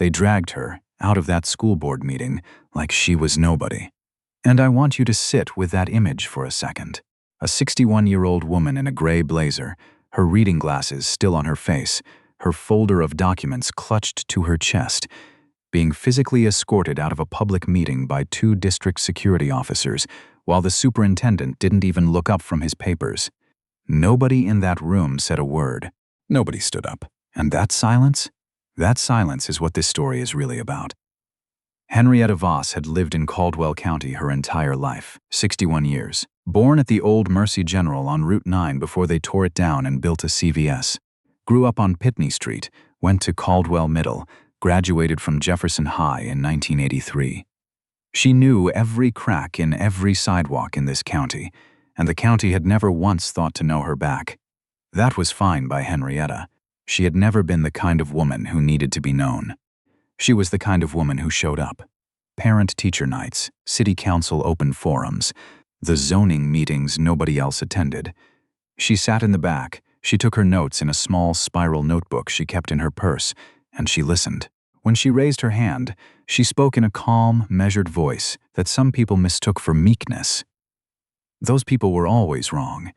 They dragged her out of that school board meeting like she was nobody. And I want you to sit with that image for a second. A 61-year-old woman in a gray blazer, her reading glasses still on her face, her folder of documents clutched to her chest, being physically escorted out of a public meeting by 2 district security officers while the superintendent didn't even look up from his papers. Nobody in that room said a word. Nobody stood up. And that silence? That silence is what this story is really about. Henrietta Voss had lived in Caldwell County her entire life, 61 years. Born at the old Mercy General on Route 9 before they tore it down and built a CVS. Grew up on Pitney Street, went to Caldwell Middle, graduated from Jefferson High in 1983. She knew every crack in every sidewalk in this county, and the county had never once thought to know her back. That was fine by Henrietta. She had never been the kind of woman who needed to be known. She was the kind of woman who showed up. Parent-teacher nights, city council open forums, the zoning meetings nobody else attended. She sat in the back. She took her notes in a small spiral notebook she kept in her purse, and she listened. When she raised her hand, she spoke in a calm, measured voice that some people mistook for meekness. Those people were always wrong.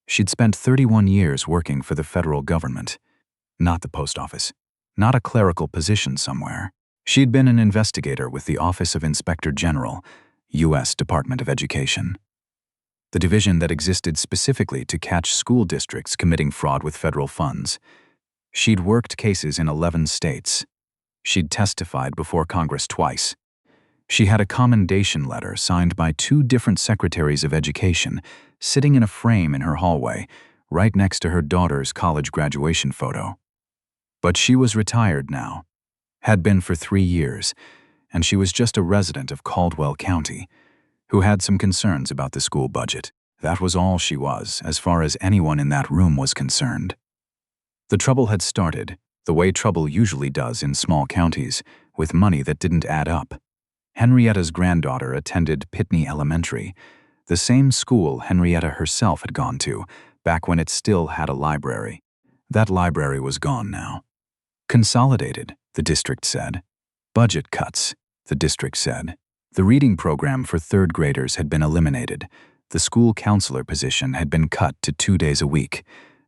She'd spent 31 years working for the federal government, not the post office, not a clerical position somewhere. She'd been an investigator with the Office of Inspector General, U.S. Department of Education, the division that existed specifically to catch school districts committing fraud with federal funds. She'd worked cases in 11 states. She'd testified before Congress twice. She had a commendation letter signed by 2 different secretaries of education sitting in a frame in her hallway, right next to her daughter's college graduation photo. But she was retired now, had been for 3 years, and she was just a resident of Caldwell County who had some concerns about the school budget. That was all she was, as far as anyone in that room was concerned. The trouble had started, the way trouble usually does in small counties, with money that didn't add up. Henrietta's granddaughter attended Pitney Elementary, the same school Henrietta herself had gone to, back when it still had a library. That library was gone now. Consolidated, the district said. Budget cuts, the district said. The reading program for 3rd graders had been eliminated. The school counselor position had been cut to 2 days a week.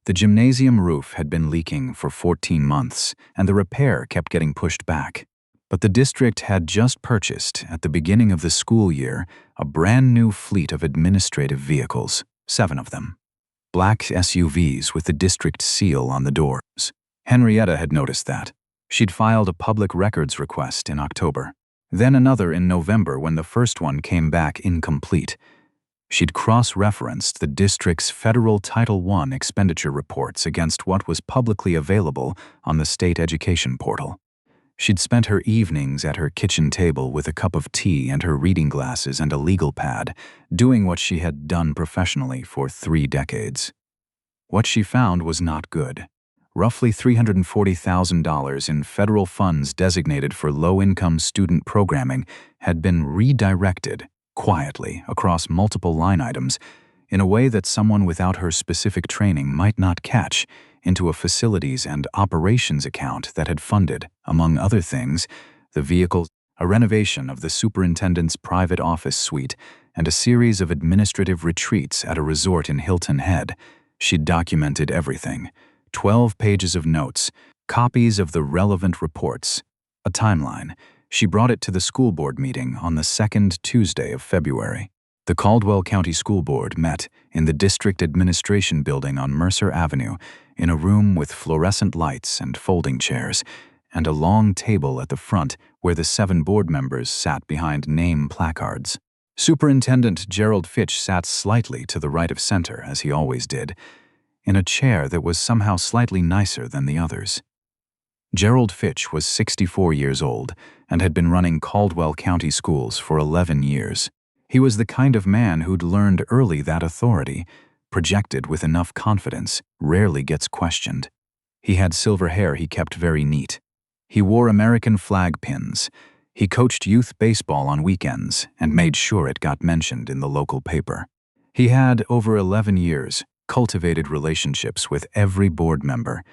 The gymnasium roof had been leaking for 14 months, and the repair kept getting pushed back. But the district had just purchased, at the beginning of the school year, a brand new fleet of administrative vehicles, 7 of them. Black SUVs with the district seal on the doors. Henrietta had noticed that. She'd filed a public records request in October, then another in November when the first one came back incomplete. She'd cross-referenced the district's federal Title I expenditure reports against what was publicly available on the state education portal. She'd spent her evenings at her kitchen table with a cup of tea and her reading glasses and a legal pad, doing what she had done professionally for 3 decades. What she found was not good. Roughly $340,000 in federal funds designated for low-income student programming had been redirected, quietly, across multiple line items, in a way that someone without her specific training might not catch, into a facilities and operations account that had funded, among other things, the vehicles, a renovation of the superintendent's private office suite, and a series of administrative retreats at a resort in Hilton Head. She'd documented everything. 12 pages of notes, copies of the relevant reports, a timeline. She brought it to the school board meeting on the 2nd Tuesday of February. The Caldwell County School Board met in the District Administration Building on Mercer Avenue in a room with fluorescent lights and folding chairs, and a long table at the front where the 7 board members sat behind name placards. Superintendent Gerald Fitch sat slightly to the right of center, as he always did, in a chair that was somehow slightly nicer than the others. Gerald Fitch was 64 years old and had been running Caldwell County schools for 11 years. He was the kind of man who'd learned early that authority, projected with enough confidence, rarely gets questioned. He had silver hair he kept very neat. He wore American flag pins. He coached youth baseball on weekends and made sure it got mentioned in the local paper. He had, over 11 years, cultivated relationships with every board member,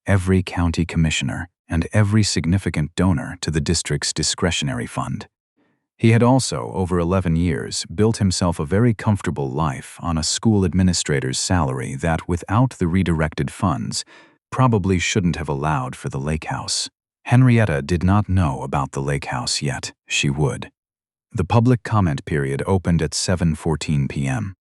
every county commissioner, and every significant donor to the district's discretionary fund. He had also, over 11 years, built himself a very comfortable life on a school administrator's salary that, without the redirected funds, probably shouldn't have allowed for the lake house. Henrietta did not know about the lake house yet. She would. The public comment period opened at 7:14 p.m.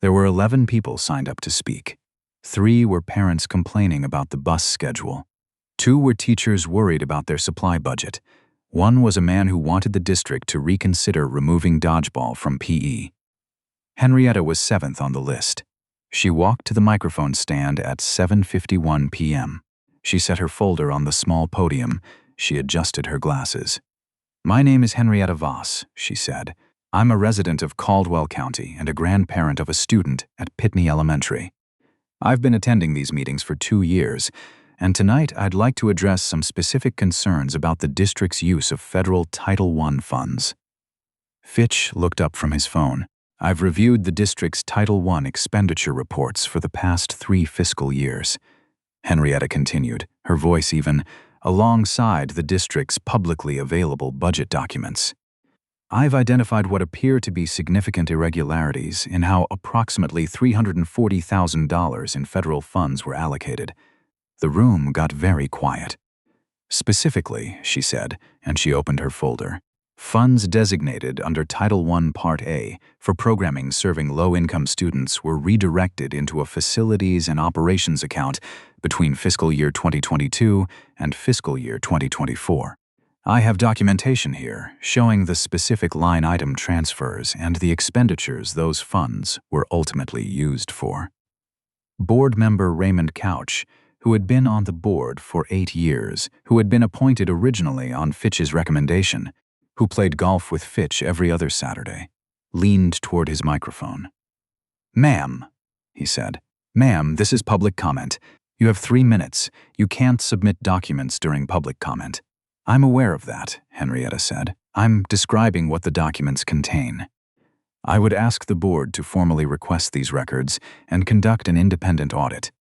There were 11 people signed up to speak. 3 were parents complaining about the bus schedule. 2 were teachers worried about their supply budget. 1 was a man who wanted the district to reconsider removing dodgeball from PE. Henrietta was 7th on the list. She walked to the microphone stand at 7:51 p.m. She set her folder on the small podium. She adjusted her glasses. "My name is Henrietta Voss," she said. "I'm a resident of Caldwell County and a grandparent of a student at Pitney Elementary. I've been attending these meetings for 2 years, and tonight I'd like to address some specific concerns about the district's use of federal Title I funds." Fitch looked up from his phone. "I've reviewed the district's Title I expenditure reports for the past 3 fiscal years," Henrietta continued, her voice even, alongside the district's publicly available budget documents. "I've identified what appear to be significant irregularities in how approximately $340,000 in federal funds were allocated." The room got very quiet. "Specifically," she said, and she opened her folder, "funds designated under Title I Part A for programming serving low-income students were redirected into a facilities and operations account between fiscal year 2022 and fiscal year 2024. I have documentation here showing the specific line item transfers and the expenditures those funds were ultimately used for." Board member Raymond Couch, who had been on the board for 8 years, who had been appointed originally on Fitch's recommendation, who played golf with Fitch every other Saturday, leaned toward his microphone. "Ma'am," he said, "Ma'am, this is public comment. You have 3 minutes. You can't submit documents during public comment." "I'm aware of that," Henrietta said. "I'm describing what the documents contain. I would ask the board to formally request these records and conduct an independent audit."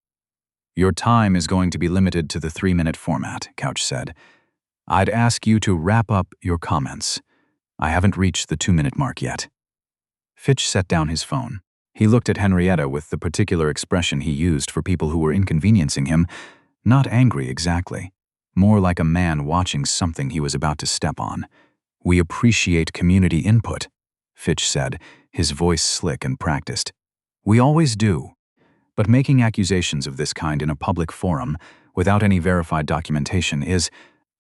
"Your time is going to be limited to the 3-minute format," Couch said. "I'd ask you to wrap up your comments. I haven't reached the 2-minute mark yet." Fitch set down his phone. He looked at Henrietta with the particular expression he used for people who were inconveniencing him, not angry exactly, more like a man watching something he was about to step on. "We appreciate community input," Fitch said, his voice slick and practiced. "We always do. But making accusations of this kind in a public forum, without any verified documentation is—"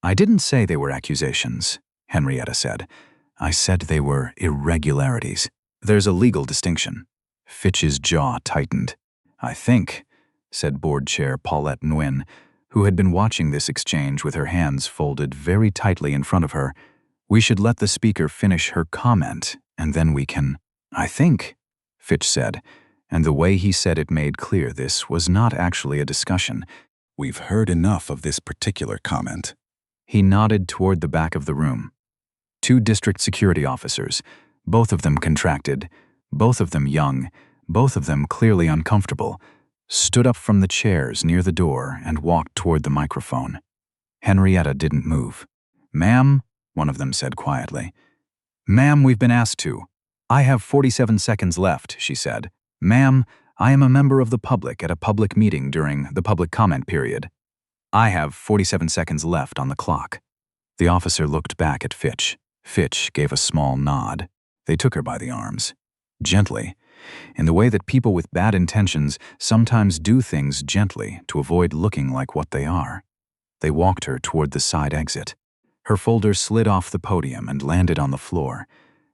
"I didn't say they were accusations," Henrietta said. "I said they were irregularities. There's a legal distinction." Fitch's jaw tightened. "I think," said Board Chair Paulette Nguyen, who had been watching this exchange with her hands folded very tightly in front of her, "we should let the speaker finish her comment, and then we can—" "I think," Fitch said, and the way he said it made clear this was not actually a discussion. "We've heard enough of this particular comment." He nodded toward the back of the room. 2 district security officers, both of them contracted, both of them young, both of them clearly uncomfortable, stood up from the chairs near the door and walked toward the microphone. Henrietta didn't move. "Ma'am," one of them said quietly. "Ma'am, we've been asked to." "I have 47 seconds left," she said. "Ma'am, I am a member of the public at a public meeting during the public comment period. I have 47 seconds left on the clock." The officer looked back at Fitch. Fitch gave a small nod. They took her by the arms. Gently, in the way that people with bad intentions sometimes do things gently to avoid looking like what they are. They walked her toward the side exit. Her folder slid off the podium and landed on the floor,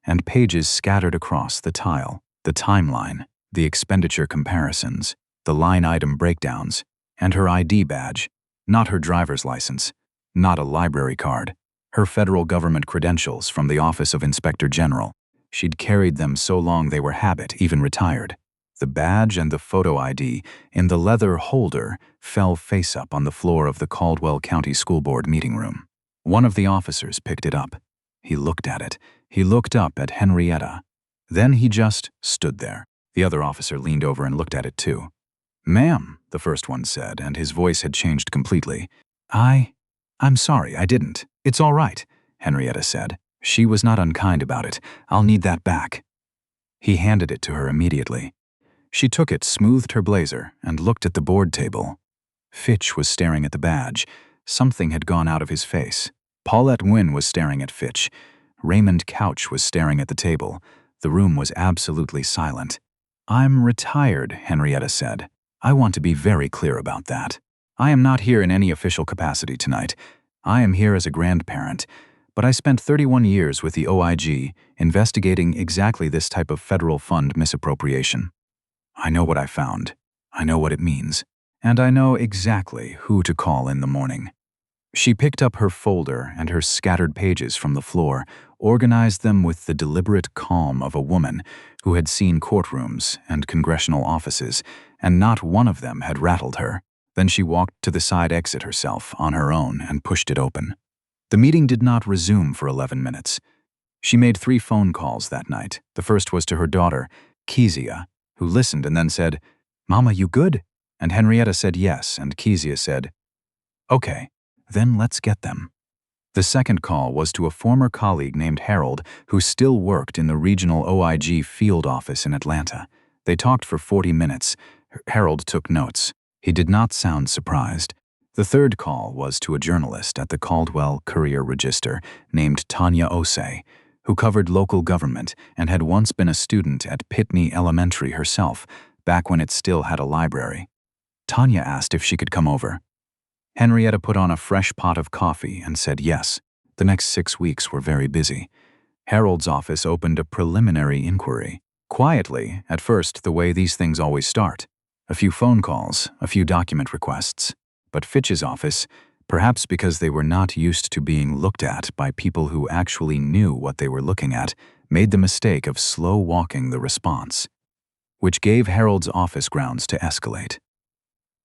and pages scattered across the tile, the timeline, the expenditure comparisons, the line item breakdowns, and her ID badge, not her driver's license, not a library card, her federal government credentials from the Office of Inspector General. She'd carried them so long they were habit, even retired. The badge and the photo ID in the leather holder fell face up on the floor of the Caldwell County School Board meeting room. One of the officers picked it up. He looked at it. He looked up at Henrietta. Then he just stood there. The other officer leaned over and looked at it too. "Ma'am," the first one said, and his voice had changed completely. "I'm sorry, I didn't. It's all right," Henrietta said. "She was not unkind about it. I'll need that back." He handed it to her immediately. She took it, smoothed her blazer, and looked at the board table. Fitch was staring at the badge. Something had gone out of his face. Paulette Wynne was staring at Fitch. Raymond Couch was staring at the table. The room was absolutely silent. "I'm retired," Henrietta said. "I want to be very clear about that. I am not here in any official capacity tonight. I am here as a grandparent, but I spent 31 years with the OIG investigating exactly this type of federal fund misappropriation. I know what I found. I know what it means. And I know exactly who to call in the morning." She picked up her folder and her scattered pages from the floor, organized them with the deliberate calm of a woman who had seen courtrooms and congressional offices, and not one of them had rattled her. Then she walked to the side exit herself on her own and pushed it open. The meeting did not resume for 11 minutes. She made 3 phone calls that night. The first was to her daughter, Kezia, who listened and then said, "Mama, you good?" And Henrietta said yes, and Kezia said, "Okay, then let's get them." The second call was to a former colleague named Harold who still worked in the regional OIG field office in Atlanta. They talked for 40 minutes. Harold took notes. He did not sound surprised. The third call was to a journalist at the Caldwell Courier-Register named Tanya Osei, who covered local government and had once been a student at Pitney Elementary herself, back when it still had a library. Tanya asked if she could come over. Henrietta put on a fresh pot of coffee and said yes. The next 6 weeks were very busy. Harold's office opened a preliminary inquiry. Quietly, at first, the way these things always start. A few phone calls, a few document requests. But Fitch's office, perhaps because they were not used to being looked at by people who actually knew what they were looking at, made the mistake of slow-walking the response, which gave Harold's office grounds to escalate.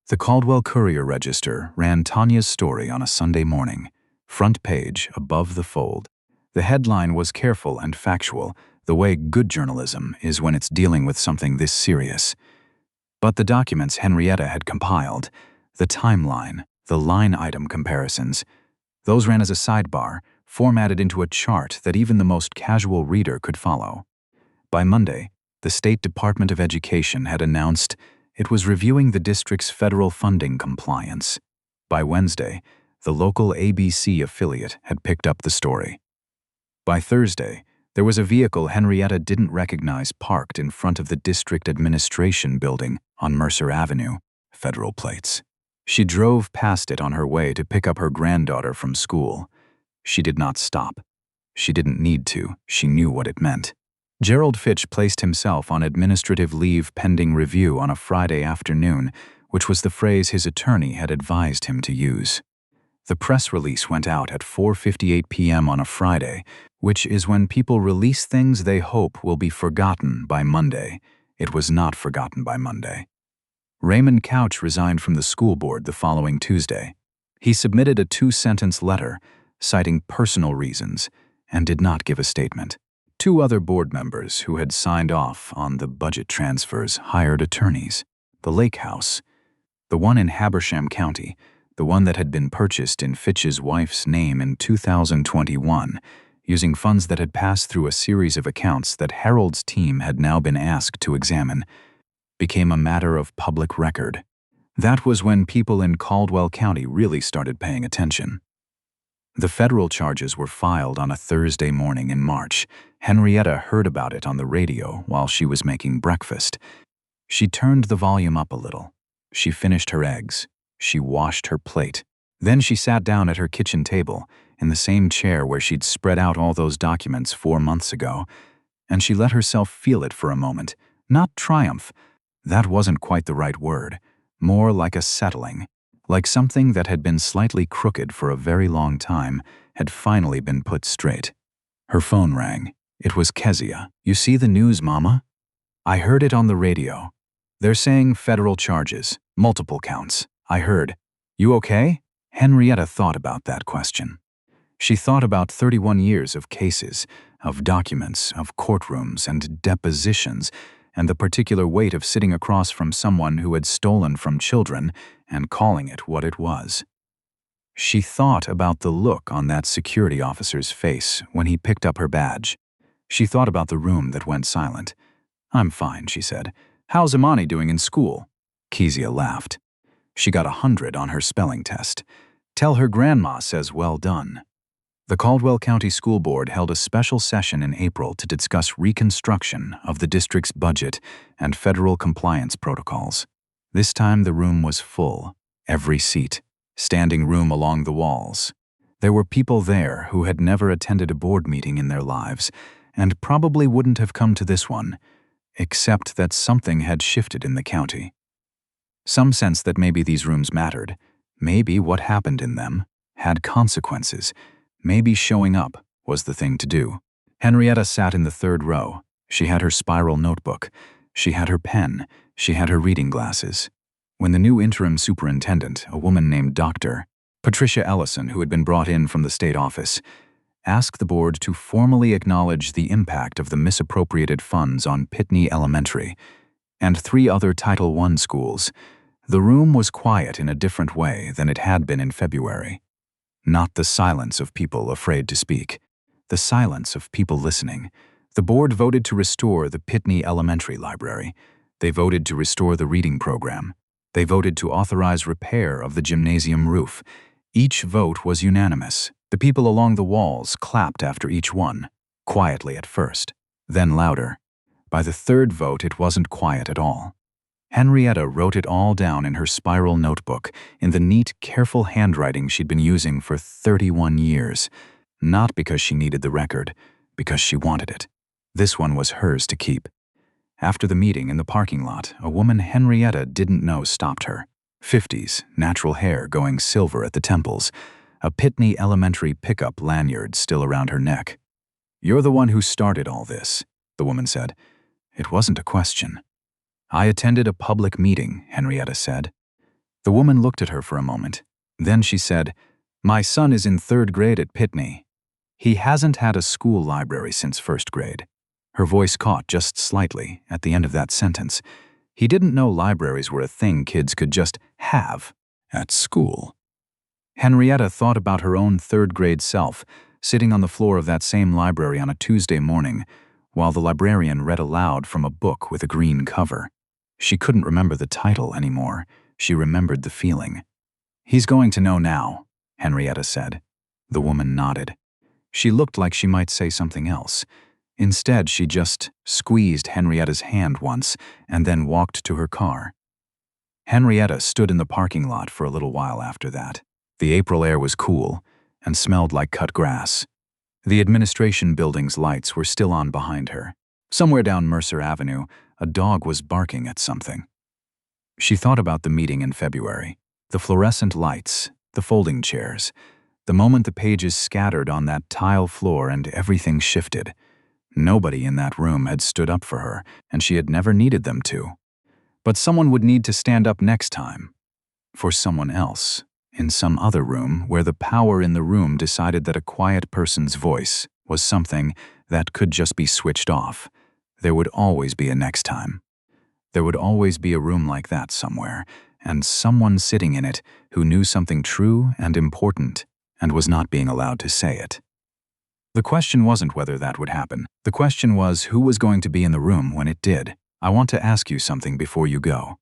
The Caldwell Courier-Register ran Tanya's story on a Sunday morning, front page above the fold. The headline was careful and factual, the way good journalism is when it's dealing with something this serious. But the documents Henrietta had compiled, the timeline, the line item comparisons, those ran as a sidebar, formatted into a chart that even the most casual reader could follow. By Monday, the State Department of Education had announced it was reviewing the district's federal funding compliance. By Wednesday, the local ABC affiliate had picked up the story. By Thursday, there was a vehicle Henrietta didn't recognize parked in front of the district administration building on Mercer Avenue, federal plates. She drove past it on her way to pick up her granddaughter from school. She did not stop. She didn't need to. She knew what it meant. Gerald Fitch placed himself on administrative leave pending review on a Friday afternoon, which was the phrase his attorney had advised him to use. The press release went out at 4:58 p.m. on a Friday, which is when people release things they hope will be forgotten by Monday. It was not forgotten by Monday. Raymond Couch resigned from the school board the following Tuesday. He submitted a 2-sentence letter citing personal reasons and did not give a statement. 2 other board members who had signed off on the budget transfers hired attorneys. The Lake House, the one in Habersham County, the one that had been purchased in Fitch's wife's name in 2021, using funds that had passed through a series of accounts that Harold's team had now been asked to examine, became a matter of public record. That was when people in Caldwell County really started paying attention. The federal charges were filed on a Thursday morning in March. Henrietta heard about it on the radio while she was making breakfast. She turned the volume up a little. She finished her eggs. She washed her plate. Then she sat down at her kitchen table, in the same chair where she'd spread out all those documents 4 months ago, and she let herself feel it for a moment. Not triumph. That wasn't quite the right word. More like a settling. Like something that had been slightly crooked for a very long time had finally been put straight. Her phone rang. It was Kezia. "You see the news, Mama?" "I heard it on the radio. They're saying federal charges, multiple counts. I heard. You okay?" Henrietta thought about that question. She thought about 31 years of cases, of documents, of courtrooms and depositions, and the particular weight of sitting across from someone who had stolen from children and calling it what it was. She thought about the look on that security officer's face when he picked up her badge. She thought about the room that went silent. "I'm fine," she said. "How's Imani doing in school?" Kezia laughed. "She got 100 on her spelling test. Tell her grandma says well done." The Caldwell County School Board held a special session in April to discuss reconstruction of the district's budget and federal compliance protocols. This time the room was full, every seat, standing room along the walls. There were people there who had never attended a board meeting in their lives and probably wouldn't have come to this one, except that something had shifted in the county. Some sense that maybe these rooms mattered, maybe what happened in them had consequences, maybe showing up was the thing to do. Henrietta sat in the third row. She had her spiral notebook. She had her pen. She had her reading glasses. When the new interim superintendent, a woman named Dr. Patricia Ellison, who had been brought in from the state office, asked the board to formally acknowledge the impact of the misappropriated funds on Pitney Elementary and 3 other Title I schools, the room was quiet in a different way than it had been in February. Not the silence of people afraid to speak, the silence of people listening. The board voted to restore the Pitney Elementary Library. They voted to restore the reading program. They voted to authorize repair of the gymnasium roof. Each vote was unanimous. The people along the walls clapped after each one, quietly at first, then louder. By the third vote, it wasn't quiet at all. Henrietta wrote it all down in her spiral notebook, in the neat, careful handwriting she'd been using for 31 years. Not because she needed the record, because she wanted it. This one was hers to keep. After the meeting in the parking lot, a woman Henrietta didn't know stopped her. 50s, natural hair going silver at the temples, a Pitney Elementary pickup lanyard still around her neck. "You're the one who started all this," the woman said. It wasn't a question. "I attended a public meeting," Henrietta said. The woman looked at her for a moment. Then she said, "My son is in 3rd grade at Pitney. He hasn't had a school library since 1st grade." Her voice caught just slightly at the end of that sentence. He didn't know libraries were a thing kids could just have at school. Henrietta thought about her own 3rd grade self, sitting on the floor of that same library on a Tuesday morning, while the librarian read aloud from a book with a green cover. She couldn't remember the title anymore. She remembered the feeling. "He's going to know now," Henrietta said. The woman nodded. She looked like she might say something else. Instead, she just squeezed Henrietta's hand once and then walked to her car. Henrietta stood in the parking lot for a little while after that. The April air was cool and smelled like cut grass. The administration building's lights were still on behind her. Somewhere down Mercer Avenue, a dog was barking at something. She thought about the meeting in February, the fluorescent lights, the folding chairs, the moment the pages scattered on that tile floor and everything shifted. Nobody in that room had stood up for her, and she had never needed them to. But someone would need to stand up next time. For someone else, in some other room where the power in the room decided that a quiet person's voice was something that could just be switched off. There would always be a next time. There would always be a room like that somewhere, and someone sitting in it who knew something true and important and was not being allowed to say it. The question wasn't whether that would happen. The question was who was going to be in the room when it did. I want to ask you something before you go.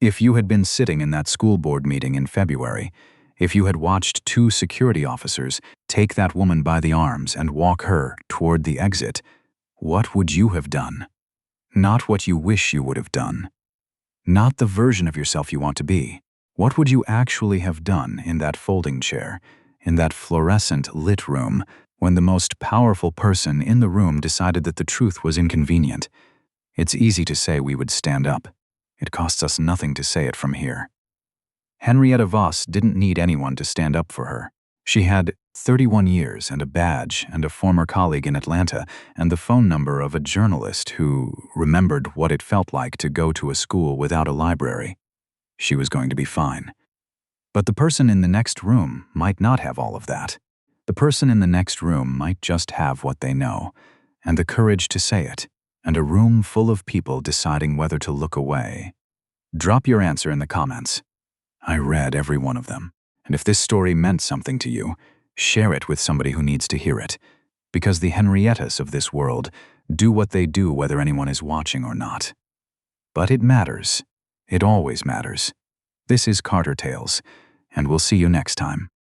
If you had been sitting in that school board meeting in February, if you had watched 2 security officers take that woman by the arms and walk her toward the exit, what would you have done? Not what you wish you would have done. Not the version of yourself you want to be. What would you actually have done in that folding chair, in that fluorescent lit room, when the most powerful person in the room decided that the truth was inconvenient? It's easy to say we would stand up. It costs us nothing to say it from here. Henrietta Voss didn't need anyone to stand up for her. She had 31 years and a badge and a former colleague in Atlanta and the phone number of a journalist who remembered what it felt like to go to a school without a library. She was going to be fine. But the person in the next room might not have all of that. The person in the next room might just have what they know, and the courage to say it, and a room full of people deciding whether to look away. Drop your answer in the comments. I read every one of them. And if this story meant something to you, share it with somebody who needs to hear it. Because the Henriettas of this world do what they do whether anyone is watching or not. But it matters. It always matters. This is Carter Tales, and we'll see you next time.